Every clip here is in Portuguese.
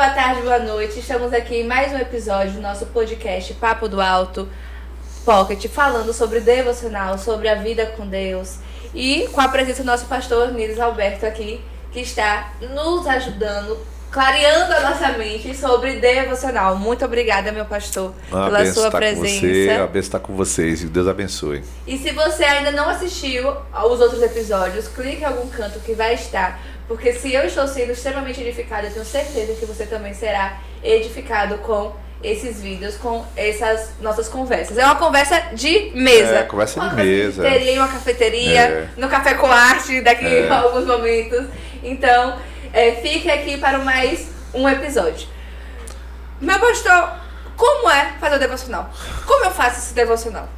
boa tarde, boa noite. Estamos aqui em mais um episódio do nosso podcast Papo do Alto Pocket, falando sobre devocional, sobre a vida com Deus. E com a presença do nosso pastor Niles Alberto aqui, que está nos ajudando, clareando a nossa mente sobre devocional. Muito obrigada, meu pastor, pela sua presença. A bênção está com vocês e Deus abençoe. E se você ainda não assistiu aos outros episódios, clique em algum canto que vai estar. Porque se eu estou sendo extremamente edificada, eu tenho certeza que você também será edificado com esses vídeos, com essas nossas conversas. É uma conversa de mesa. É, conversa de mesa. Teria em uma cafeteria, no Café com Arte, daqui a alguns momentos. Então, fique aqui para mais um episódio. Meu pastor, como é fazer o devocional? Como eu faço esse devocional?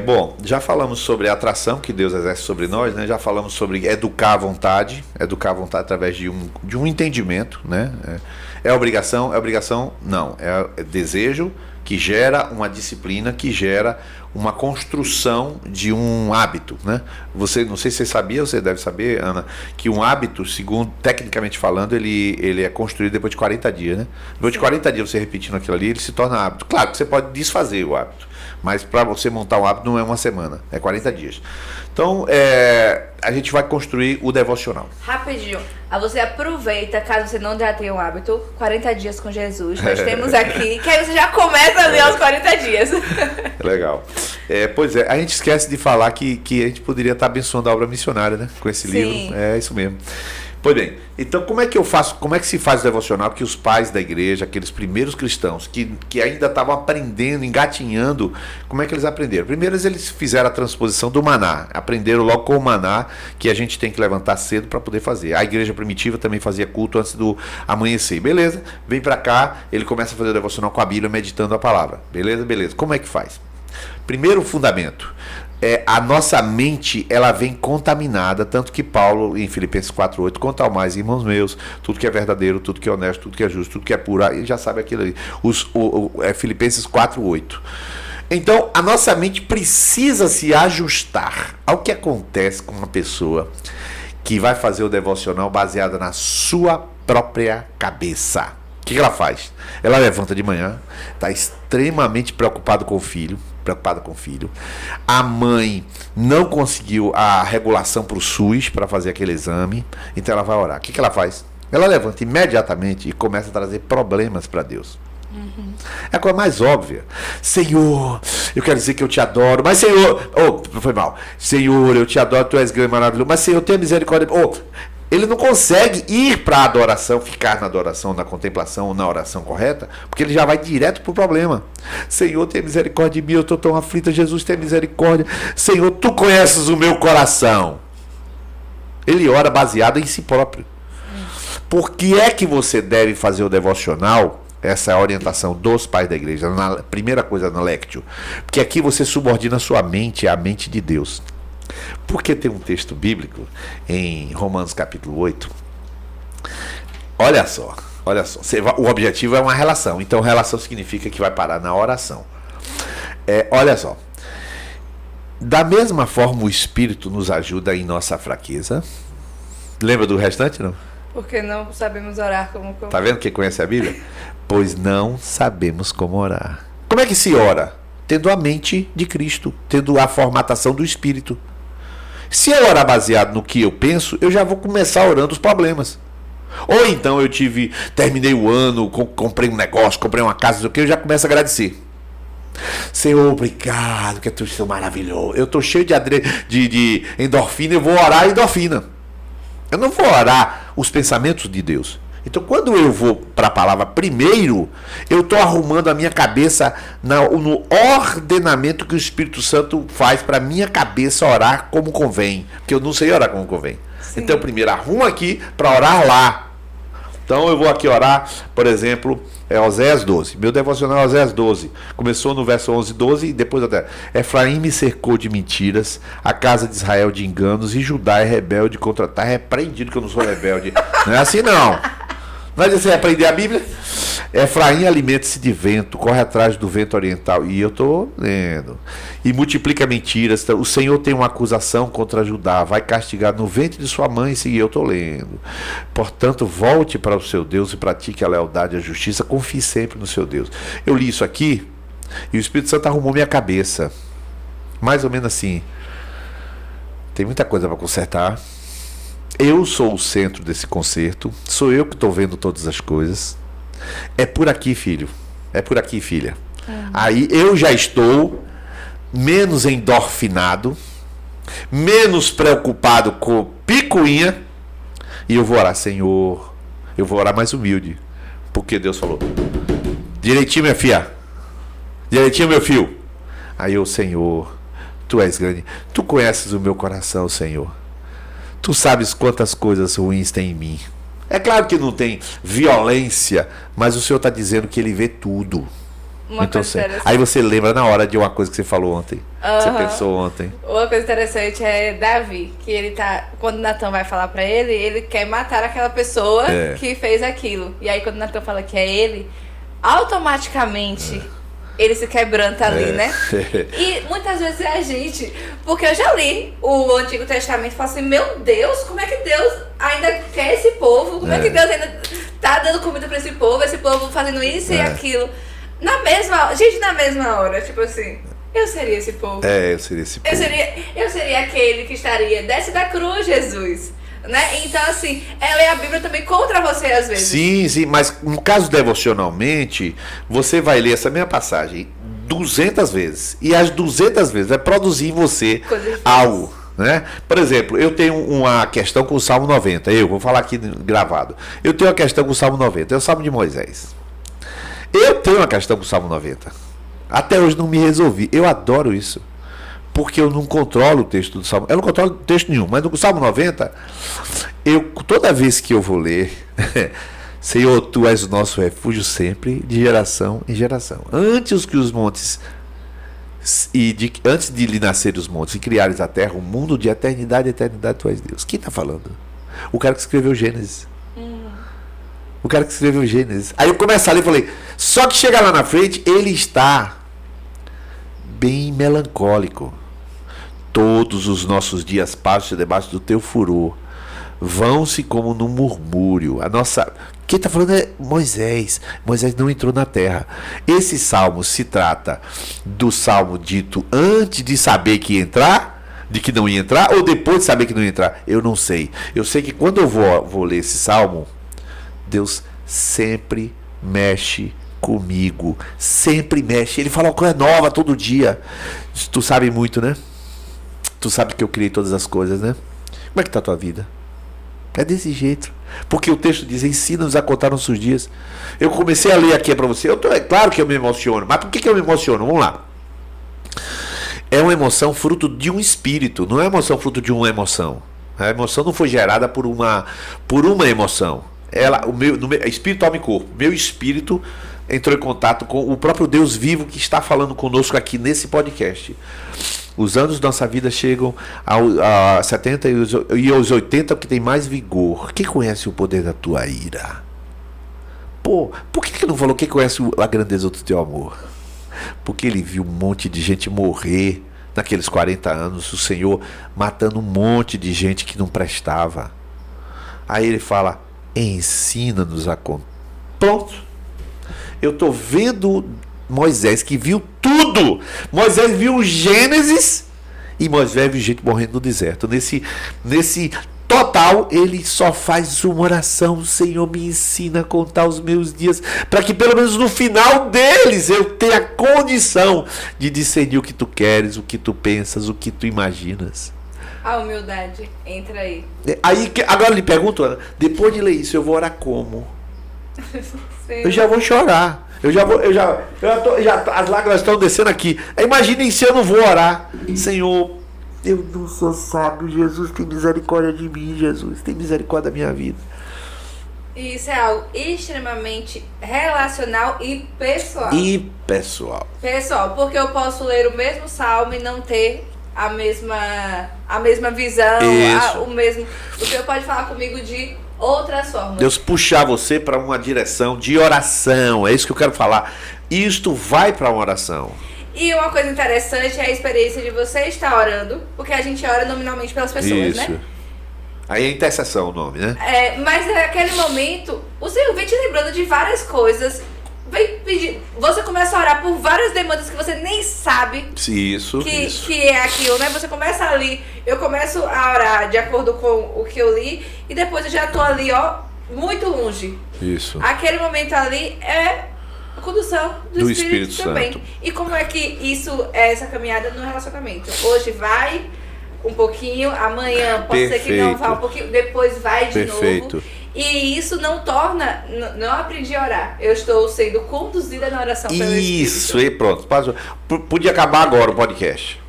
Bom, já falamos sobre a atração que Deus exerce sobre nós, né? Já falamos sobre educar a vontade através de um entendimento, né? É obrigação? Não. É desejo que gera uma disciplina, que gera uma construção de um hábito, né? Não sei se você sabia, você deve saber, Ana, que um hábito, segundo tecnicamente falando, ele é construído depois de 40 dias, né? Depois de 40 dias você repetindo aquilo ali, ele se torna hábito. Claro que você pode desfazer o hábito, mas para você montar um hábito não é uma semana, é 40 dias. Então, a gente vai construir o devocional. Rapidinho, você aproveita, caso você não já tenha um hábito, 40 dias com Jesus. Nós temos aqui, que aí você já começa a ler aos 40 dias. Legal. Pois é, a gente esquece de falar que a gente poderia estar abençoando a obra missionária, né? Com esse livro. É isso mesmo. Pois bem, então como é que se faz o devocional que os pais da igreja, aqueles primeiros cristãos que ainda estavam aprendendo, engatinhando, como é que eles aprenderam? Primeiro eles fizeram a transposição do maná, aprenderam logo com o maná que a gente tem que levantar cedo para poder fazer. A igreja primitiva também fazia culto antes do amanhecer, beleza? Vem para cá, ele começa a fazer o devocional com a Bíblia, meditando a palavra, beleza? Como é que faz? Primeiro fundamento, a nossa mente, ela vem contaminada, tanto que Paulo, em Filipenses 4:8, quanto ao mais, irmãos meus, tudo que é verdadeiro, tudo que é honesto, tudo que é justo, tudo que é puro, ele já sabe aquilo ali, Filipenses 4:8. Então, a nossa mente precisa se ajustar ao que acontece com uma pessoa que vai fazer o devocional baseada na sua própria cabeça. O que ela faz? Ela levanta de manhã, está extremamente preocupada com o filho. A mãe não conseguiu a regulação para o SUS para fazer aquele exame, então ela vai orar. O que ela faz? Ela levanta imediatamente e começa a trazer problemas para Deus. É a coisa mais óbvia. Senhor, eu quero dizer que eu te adoro, mas Senhor, foi mal. Senhor, eu te adoro, tu és grande, maravilhoso, mas Senhor, tenha misericórdia. Ele não consegue ir para a adoração, ficar na adoração, na contemplação, na oração correta, porque ele já vai direto para o problema. Senhor, tenha misericórdia de mim, eu estou tão aflita. Jesus, tenha misericórdia. Senhor, tu conheces o meu coração. Ele ora baseado em si próprio. Por que é que você deve fazer o devocional? Essa é a orientação dos pais da igreja. Primeira coisa na Lectio. Porque aqui você subordina sua mente à mente de Deus. Porque tem um texto bíblico em Romanos capítulo 8. Olha só. O objetivo é uma relação. Então relação significa que vai parar na oração. Olha só. Da mesma forma o Espírito nos ajuda em nossa fraqueza. Lembra do restante, não? Porque não sabemos orar como... Tá vendo quem conhece a Bíblia? Pois não sabemos como orar. Como é que se ora? Tendo a mente de Cristo, tendo a formatação do Espírito. Se eu orar baseado no que eu penso, eu já vou começar orando os problemas. Ou então terminei o ano, comprei um negócio, comprei uma casa, não sei o que, eu já começo a agradecer. Senhor, obrigado, que tu é maravilhoso. Eu estou cheio de endorfina, eu vou orar endorfina. Eu não vou orar os pensamentos de Deus. Então, quando eu vou para a palavra primeiro, eu estou arrumando a minha cabeça no ordenamento que o Espírito Santo faz para a minha cabeça orar como convém. Porque eu não sei orar como convém. Sim. Então, primeiro arrumo aqui para orar lá. Então, eu vou aqui orar, por exemplo, Oséias 12. Meu devocional é Oséias 12. Começou no verso 11, 12 e depois até. Efraim me cercou de mentiras, a casa de Israel de enganos, e Judá é rebelde contra... Está repreendido que eu não sou rebelde. Não é assim, não. Mas você vai aprender a Bíblia? Efraim alimenta-se de vento, corre atrás do vento oriental. E eu estou lendo. E multiplica mentiras. O Senhor tem uma acusação contra Judá. Vai castigar no ventre de sua mãe. E eu estou lendo. Portanto, volte para o seu Deus e pratique a lealdade e a justiça. Confie sempre no seu Deus. Eu li isso aqui e o Espírito Santo arrumou minha cabeça. Mais ou menos assim. Tem muita coisa para consertar. Eu sou o centro desse concerto. Sou eu que estou vendo todas as coisas. É por aqui, filho. É por aqui, filha. Aí eu já estou menos endorfinado, menos preocupado com picuinha. E eu vou orar, Senhor. Eu vou orar mais humilde. Porque Deus falou: direitinho, minha filha. Direitinho, meu filho. Aí eu, Senhor, Tu és grande. Tu conheces o meu coração, Senhor. Tu sabes quantas coisas ruins tem em mim. É claro que não tem violência, mas o Senhor está dizendo que Ele vê tudo. Então, aí você lembra na hora de uma coisa que você falou ontem. Você pensou ontem. Uma coisa interessante é Davi, que ele tá. Quando Natan vai falar pra ele, ele quer matar aquela pessoa que fez aquilo. E aí quando Natan fala que é ele, automaticamente ele se quebranta ali, né? E muitas vezes é a gente, porque eu já li o Antigo Testamento e falo assim, meu Deus, como é que Deus ainda quer esse povo? Como é que Deus ainda tá dando comida pra esse povo fazendo isso e aquilo? Na mesma hora, tipo assim, eu seria esse povo. Eu seria esse povo. Eu seria aquele que estaria, desce da cruz, Jesus. Né? Então, assim, ela é a Bíblia também contra você às vezes. Sim, mas no caso devocionalmente, você vai ler essa mesma passagem 200 vezes. E as 200 vezes vai produzir em você algo. Né? Por exemplo, eu tenho uma questão com o Salmo 90. Eu vou falar aqui gravado. Eu tenho uma questão com o Salmo 90. É o Salmo de Moisés. Eu tenho uma questão com o Salmo 90. Até hoje não me resolvi. Eu adoro isso. Porque eu não controlo o texto do Salmo. Eu não controlo texto nenhum. Mas no Salmo 90, toda vez que eu vou ler, Senhor, Tu és o nosso refúgio sempre, de geração em geração. Antes que os montes, antes de lhe nascer os montes e criares a terra, um mundo de eternidade, Tu és Deus. Quem está falando? O cara que escreveu Gênesis. O cara que escreveu Gênesis. Aí eu começo a ler e falei, só que chega lá na frente, ele está bem melancólico. Todos os nossos dias passam debaixo do teu furor. Vão-se como num murmúrio. Quem está falando é Moisés. Moisés não entrou na terra. Esse salmo se trata do salmo dito antes de saber que ia entrar, de que não ia entrar, ou depois de saber que não ia entrar. Eu não sei. Eu sei que quando eu vou ler esse salmo, Deus sempre mexe comigo. Sempre mexe. Ele fala uma coisa nova todo dia. Tu sabe muito, né? Tu sabe que eu criei todas as coisas, né? Como é que está a tua vida? É desse jeito. Porque o texto diz, ensina-nos a contar nossos dias. Eu comecei a ler aqui para você. É claro que eu me emociono. Mas por que eu me emociono? Vamos lá. É uma emoção fruto de um espírito. Não é emoção fruto de uma emoção. A emoção não foi gerada por uma emoção. Espírito, alma e corpo. Meu espírito entrou em contato com o próprio Deus vivo que está falando conosco aqui nesse podcast. Os anos da nossa vida chegam a 70 e aos 80 que tem mais vigor. Quem conhece o poder da tua ira? Pô, por que não falou quem conhece a grandeza do teu amor? Porque ele viu um monte de gente morrer naqueles 40 anos, o Senhor matando um monte de gente que não prestava. Aí ele fala, ensina-nos a contar. Pronto. Eu estou vendo Moisés que viu tudo. Moisés viu o Gênesis e Moisés viu gente morrendo no deserto. Nesse total, ele só faz uma oração. Senhor, me ensina a contar os meus dias, para que pelo menos no final deles eu tenha a condição de discernir o que tu queres, o que tu pensas, o que tu imaginas. A humildade entra aí. Agora eu lhe pergunto, Ana, depois de ler isso, eu vou orar como? Eu já vou chorar. As lágrimas estão descendo aqui. Imaginem se eu não vou orar. Senhor, eu não sou sábio. Jesus, tem misericórdia de mim. Jesus, tem misericórdia da minha vida. Isso é algo extremamente relacional e pessoal. Pessoal, porque eu posso ler o mesmo salmo e não ter a mesma visão, o Senhor pode falar comigo de outras formas. Deus puxar você para uma direção de oração. É isso que eu quero falar. Isto vai para uma oração. E uma coisa interessante é a experiência de você estar orando, porque a gente ora nominalmente pelas pessoas, Isso. né? Aí é intercessão o nome, né? Mas naquele momento, o Senhor vem te lembrando de várias coisas, vem pedir, você começa a orar por várias demandas que você nem sabe Isso. que é aquilo, né? Você começa ali, eu começo a orar de acordo com o que eu li, e depois eu já tô ali, ó, muito longe. Isso. Aquele momento ali é a condução do Espírito também. Santo. E como é que isso é essa caminhada no relacionamento? Hoje vai um pouquinho, amanhã pode ser que não vá um pouquinho, depois vai de novo. E isso não torna, não aprendi a orar. Eu estou sendo conduzida na oração pelo Espírito. Isso, e pronto. Podia acabar agora o podcast.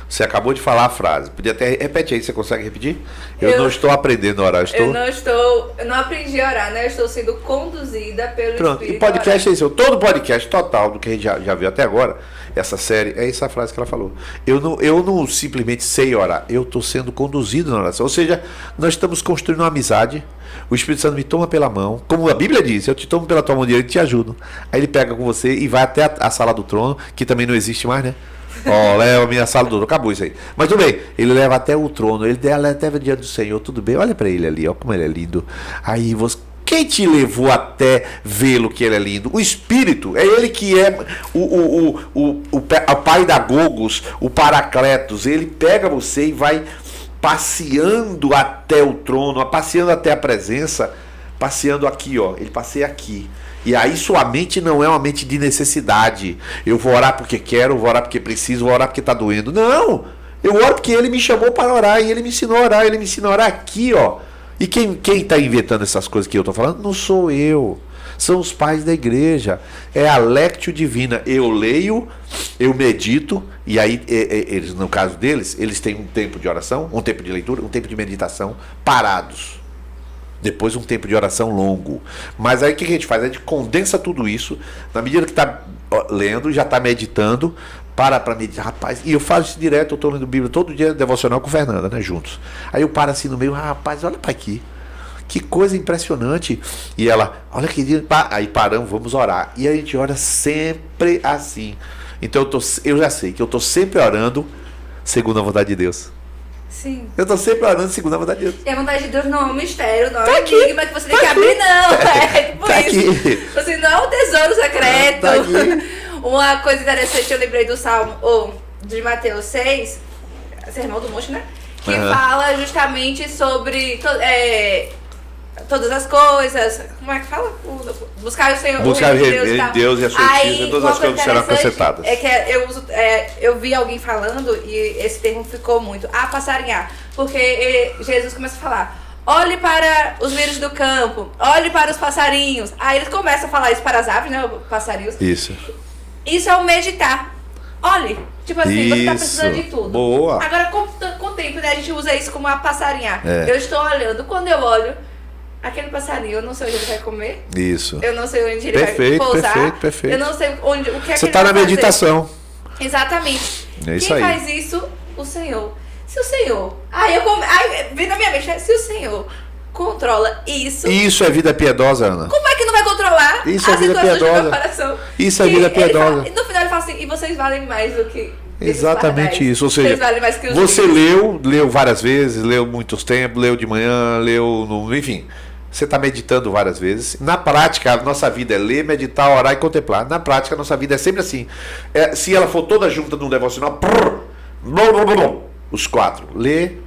Você acabou de falar a frase. Podia até repete aí, você consegue repetir? Eu não estou aprendendo a orar, eu não aprendi a orar, né? Eu estou sendo conduzida pelo Pronto, Espírito. e podcast é isso. Todo podcast total do que a gente já viu até agora, essa série, é essa frase que ela falou. Eu não simplesmente sei orar, eu estou sendo conduzido na oração. Ou seja, nós estamos construindo uma amizade. O Espírito Santo me toma pela mão, como a Bíblia diz, eu te tomo pela tua mão direita e te ajudo. Aí ele pega com você e vai até a sala do trono, que também não existe mais, né? Ó, leva a minha sala do trono, acabou isso aí. Mas tudo bem, ele leva até o trono, ele leva diante do Senhor, tudo bem, olha para ele ali, ó, como ele é lindo. Aí você, quem te levou até vê-lo que ele é lindo? O Espírito, é ele que é o pai da Gogos, o Paracletos. Ele pega você e vai passeando até o trono, passeando até a presença, passeando aqui, ó, ele passeia aqui. E aí sua mente não é uma mente de necessidade. Eu vou orar porque quero, vou orar porque preciso, vou orar porque está doendo. Não! Eu oro porque ele me chamou para orar e ele me ensinou a orar. Ele me ensinou a orar aqui, ó. E quem está inventando essas coisas que eu estou falando? Não sou eu. São os pais da igreja. É a Lectio Divina. Eu leio, eu medito, e aí, eles, no caso deles, eles têm um tempo de oração, um tempo de leitura, um tempo de meditação, parados. Depois um tempo de oração longo. Mas aí o que a gente faz? A gente condensa tudo isso, na medida que está lendo, já está meditando, para meditar, rapaz, e eu faço isso direto, eu estou lendo Bíblia todo dia, devocional com Fernanda, né, juntos. Aí eu paro assim no meio, rapaz, olha para aqui, que coisa impressionante. E ela, olha que dia, aí paramos, vamos orar. E a gente ora sempre assim. Então eu já sei que eu estou sempre orando segundo a vontade de Deus. Sim. Eu estou sempre orando segundo a vontade de Deus. E a vontade de Deus não é um mistério, não é Tá um aqui. enigma que você tem que abrir, não. É tipo Tá isso. aqui. Você não é um tesouro secreto. Tá aqui. Uma coisa interessante, eu lembrei do Salmo, de Mateus 6, Sermão do Monte, né? Que fala justamente sobre todas as coisas. Como é que fala? Buscar o Senhor. Buscar o reino reino de Deus e a sua justiça, e todas as coisas serão acrescentadas. É que eu vi alguém falando, e esse termo ficou muito, passarinhar. Porque Jesus começa a falar, olhe para os lírios do campo, olhe para os passarinhos. Aí ele começa a falar isso para as aves, né? Passarinhos. Isso. Isso é o meditar. Olhe, tipo assim, você tá precisando de tudo. Boa. Agora, com o tempo, né, a gente usa isso como a passarinhar. É. Eu estou olhando, quando eu olho, aquele passarinho, eu não sei onde ele vai comer. Isso. Eu não sei onde ele vai pousar. Perfeito. Eu não sei o que é que Você ele está vai na fazer. meditação. Exatamente. É isso Quem aí. faz isso? O Senhor. Se o Senhor... Aí vem na minha mente, né? Se o Senhor controla isso... Isso é vida piedosa, Ana. Como é que não vai controlar Isso é as vida situações do piedosa. meu coração? Isso é Que vida ele piedosa. fala, no final ele fala assim, e vocês valem mais do que... esses Exatamente pardais. isso. Ou seja, Vocês valem mais que os você livros. leu várias vezes, leu muitos tempos, leu de manhã, enfim. Você está meditando várias vezes. Na prática, a nossa vida é ler, meditar, orar e contemplar. Na prática, a nossa vida é sempre assim. Se ela for toda junta num devocional, os 4. Ler,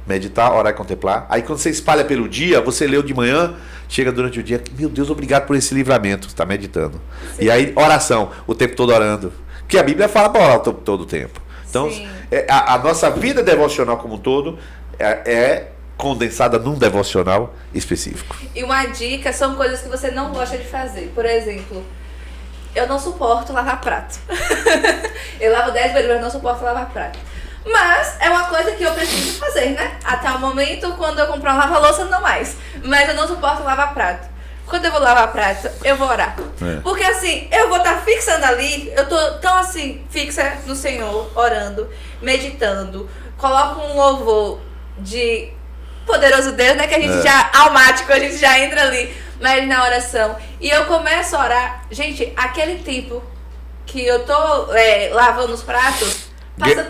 meditar, orar e contemplar. Aí quando você espalha pelo dia, você leu de manhã, chega durante o dia, meu Deus, obrigado por esse livramento. Você está meditando. Sim. E aí, oração, o tempo todo orando. Porque a Bíblia fala para orar todo o tempo. Então, Sim. a nossa vida devocional como um todo é condensada num devocional específico. E uma dica, são coisas que você não gosta de fazer. Por exemplo, eu não suporto lavar prato. Eu lavo 10 vezes, mas não suporto lavar prato. Mas é uma coisa que eu preciso fazer, né? Até o momento, quando eu comprar um lava-louça, não mais. Mas eu não suporto lavar prato. Quando eu vou lavar prato, eu vou orar. Porque assim, eu vou estar fixando ali, eu tô tão assim, fixa no Senhor, orando, meditando. Coloco um louvor de poderoso Deus, né? Que a gente já, almático, a gente já entra ali, mas na oração. E eu começo a orar. Gente, aquele tempo que eu tô lavando os pratos, passa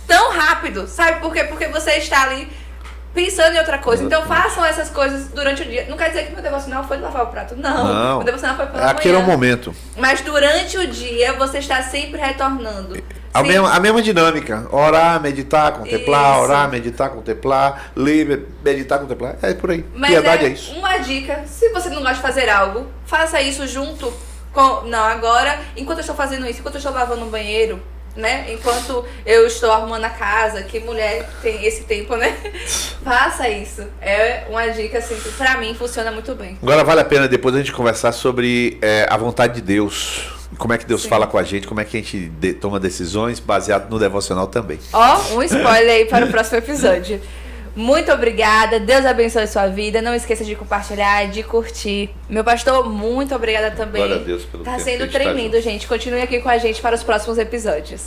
tão rápido, sabe por quê? Porque você está ali pensando em outra coisa. Então façam essas coisas durante o dia. Não quer dizer que meu devocional foi lavar o prato. Não. Meu devocional foi pela manhã. Aquele é o momento. Mas durante o dia você está sempre retornando. A mesma dinâmica. Orar, meditar, contemplar, Isso. orar, meditar, contemplar, ler, meditar, contemplar. É por aí. Mas Piedade é isso. Uma dica, se você não gosta de fazer algo, faça isso junto com... Não, agora, enquanto eu estou fazendo isso, enquanto eu estou lavando o banheiro, né? Enquanto eu estou arrumando a casa, que mulher tem esse tempo, né? Faça isso. É uma dica, assim, que pra mim funciona muito bem. Agora vale a pena depois a gente conversar sobre a vontade de Deus. Como é que Deus fala com a gente, como é que a gente toma decisões baseado no devocional também. Ó, um spoiler aí para o próximo episódio. Muito obrigada, Deus abençoe sua vida. Não esqueça de compartilhar, de curtir. Meu pastor, muito obrigada também. Glória a Deus pelo Tá tempo sendo que a gente tá tremendo, gente. Continue aqui com a gente para os próximos episódios.